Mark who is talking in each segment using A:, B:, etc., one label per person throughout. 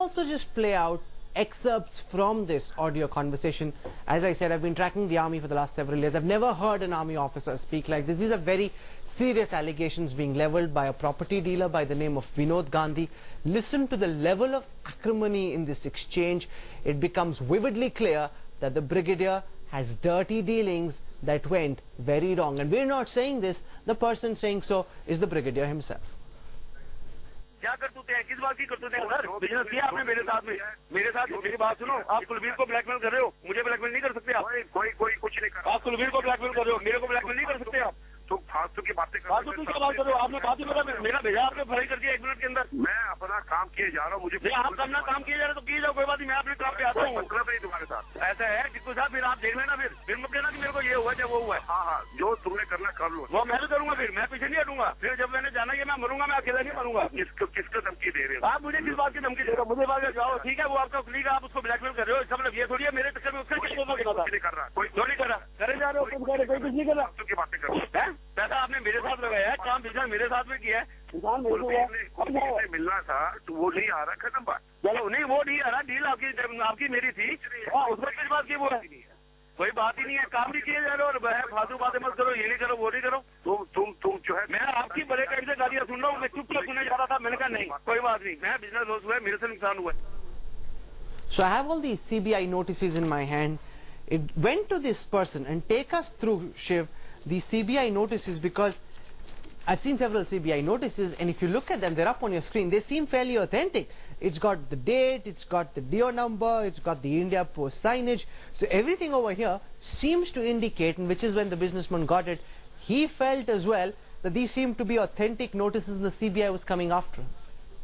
A: Also just play out excerpts from this audio conversation. As I said, I've been tracking the army for the last several years. I've never heard an army officer speak like this. These are very serious allegations being leveled by a property dealer by the name of Vinod Gandhi. Listen to the level of acrimony in this exchange. It becomes vividly clear that the brigadier has dirty dealings that went very wrong. And we're not saying this, the person saying so is the brigadier himself.
B: क्या करतूते हैं, किस बात की करतूते हैं sir? Business किया आपने मेरे साथ में, मेरी बात सुनो, आप कुलवीर को ब्लैकमेल कर रहे हो, मुझे ब्लैकमेल नहीं कर सकते आप। कोई कुछ नहीं कर रहा। आप कुलवीर को ब्लैकमेल कर रहे हो, मेरे को ब्लैकमेल नहीं कर सकते आप। तो फालतू की बातें फालतू की क्या बात कर रहे हो? आपने बात ही मेरा भेजा, आपने फ्राई कर दिया 1 मिनट के अंदर। मैं अपना काम किए जा रहा हूँ, मुझे आप अपना काम किए जा रहे हो तो किए जाओ, कोई बात नहीं, मैं अपने काम पे आता हूँ। मतलब नहीं तुम्हारे साथ ऐसा है टिक्कू साहब, फिर आप देख लेना, फिर मत कहना कि मेरे को ये हुआ है वो हुआ है। हाँ, जो तुमने करना कर लो, वो मैं भी करूंगा, फिर मैं पीछे नहीं हटूंगा। फिर जब मैंने जाना कि मैं मरूंगा, मैं अकेला नहीं मरूंगा। किसको धमकी दे रहे हो आप? मुझे किस बात की धमकी दे रहे हो? मुझे बात जाओ, ठीक है, वो आपका क्लिक, आप उसको ब्लैकमेल कर रहे हो, इसका मतलब ये थोड़ी है मेरे चक्कर में उसका नहीं कर रहा, कोई नहीं कर रहा, करे जा रहे हो, कोई कुछ नहीं कर रहा। की बातें करो, पैसा आपने मेरे साथ लगाया है, काम बिजनेस मेरे साथ में किया है, मिलना था तो वो नहीं आ रहा, खत्म बात। चलो नहीं, वो नहीं आ रहा, डील आपकी मेरी थी, उसमें किस बात की वो कोई बात ही नहीं है, काम भी किए जा रहे हो और फालतू बातें मत करो, ये नहीं करो वो नहीं करो। तुम जो है, मैं आपकी बड़े टाइम से गालियां सुन रहा हूँ, मैं चुपचाप सुनने जा रहा था, मैंने कहा नहीं कोई बात नहीं, मैं बिजनेस लॉस हुआ है, मेरे से नुकसान हुआ है।
A: So I have all these CBI notices in my hand. It went to this person, and take us through, Shiv, these CBI notices, because I've seen several CBI notices, and if you look at them, they're up on your screen. They seem fairly authentic. It's got the date, it's got the DO number, it's got the India Post signage. So everything over here seems to indicate, and which is when the businessman got it, he felt as well that these seemed to be authentic notices and the CBI was coming after him.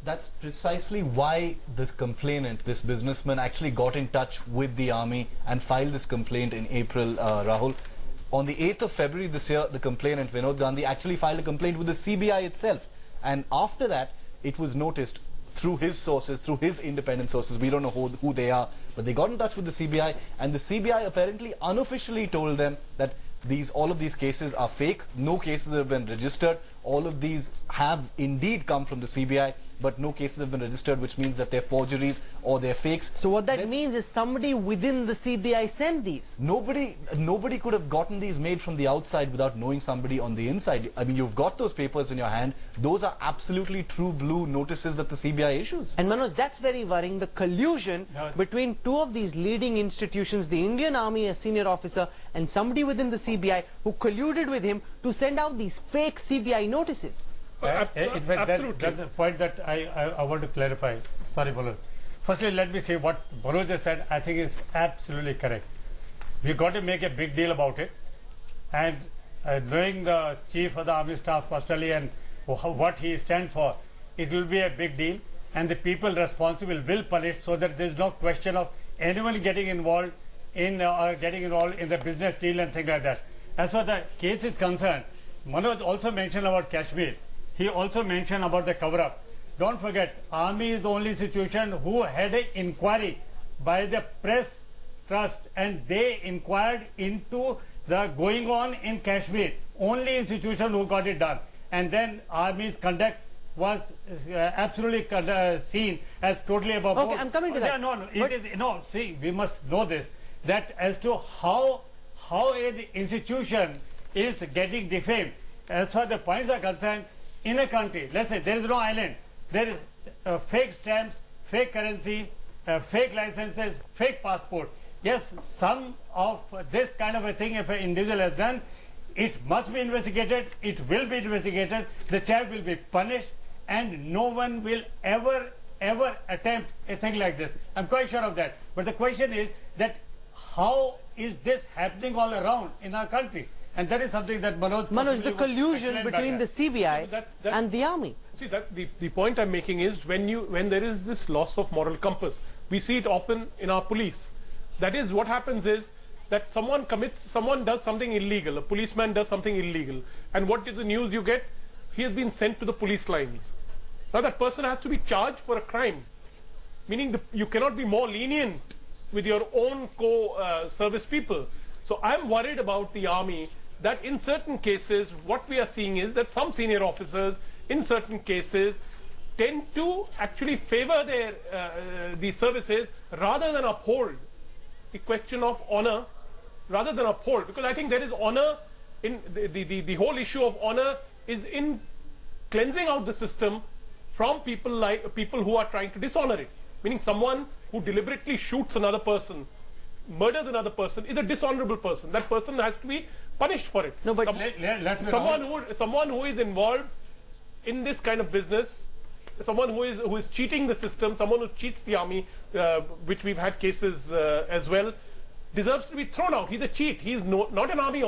C: That's precisely why this complainant, this businessman, actually got in touch with the army and filed this complaint in April, Rahul. On the 8th of February this year, the complainant, Vinod Gandhi, actually filed a complaint with the CBI itself. And after that, it was noticed through his sources, through his independent sources, we don't know who they are, but they got in touch with the CBI, and the CBI apparently unofficially told them that all of these cases are fake, no cases have been registered, all of these have indeed come from the CBI, but no cases have been registered, which means that they're forgeries or they're fakes.
A: So what that means is somebody within the CBI sent these.
C: Nobody could have gotten these made from the outside without knowing somebody on the inside. I mean, you've got those papers in your hand. Those are absolutely true blue notices that the CBI issues.
A: And Manoj, that's very worrying. The collusion between two of these leading institutions, the Indian Army, a senior officer, and somebody within the CBI who colluded with him to send out these fake CBI notices.
D: In fact, that's a point that I want to clarify. Sorry, Baloj. Firstly, let me say what Baloj just said, I think is absolutely correct. We've got to make a big deal about it. And knowing the Chief of the Army Staff personally and what he stands for, it will be a big deal. And the people responsible will punish so that there's no question of anyone getting involved in the business deal and things like that. As far as the case is concerned, Manoj also mentioned about Kashmir. He also mentioned about the cover-up. Don't forget, Army is the only institution who had an inquiry by the press trust, and they inquired into the going on in Kashmir. Only institution who got it done. And then Army's conduct was absolutely seen as totally above board.
A: Okay, I'm coming to that.
D: No, see, we must know this, that as to how an institution is getting defamed. As far as the points are concerned, in a country, let's say there is no island, there is fake stamps, fake currency, fake licenses, fake passport. Yes, some of this kind of a thing, if an individual has done, it must be investigated, it will be investigated, the child will be punished, and no one will ever attempt a thing like this. I'm quite sure of that. But the question is that how is this happening all around in our country? And that is something that
A: Manoj, the collusion between the CBI and the army.
E: See, the point I'm making is when there is this loss of moral compass, we see it often in our police. That is, what happens is that someone does something illegal, a policeman does something illegal, and what is the news you get? He has been sent to the police lines. Now that person has to be charged for a crime, meaning you cannot be more lenient with your own service people. So I'm worried about the army, that in certain cases what we are seeing is that some senior officers in certain cases tend to actually favor their these services rather than uphold the question of honor, rather than uphold, because I think there is honor in the whole issue of honor is in cleansing out the system from people who are trying to dishonor it. Meaning someone who deliberately shoots another person, murders another person, is a dishonorable person. That person has to be punished for it.
A: No, but
E: someone who is involved in this kind of business, someone who is cheating the system, someone who cheats the army, which we've had cases as well, deserves to be thrown out. He's a cheat. He's not an army officer.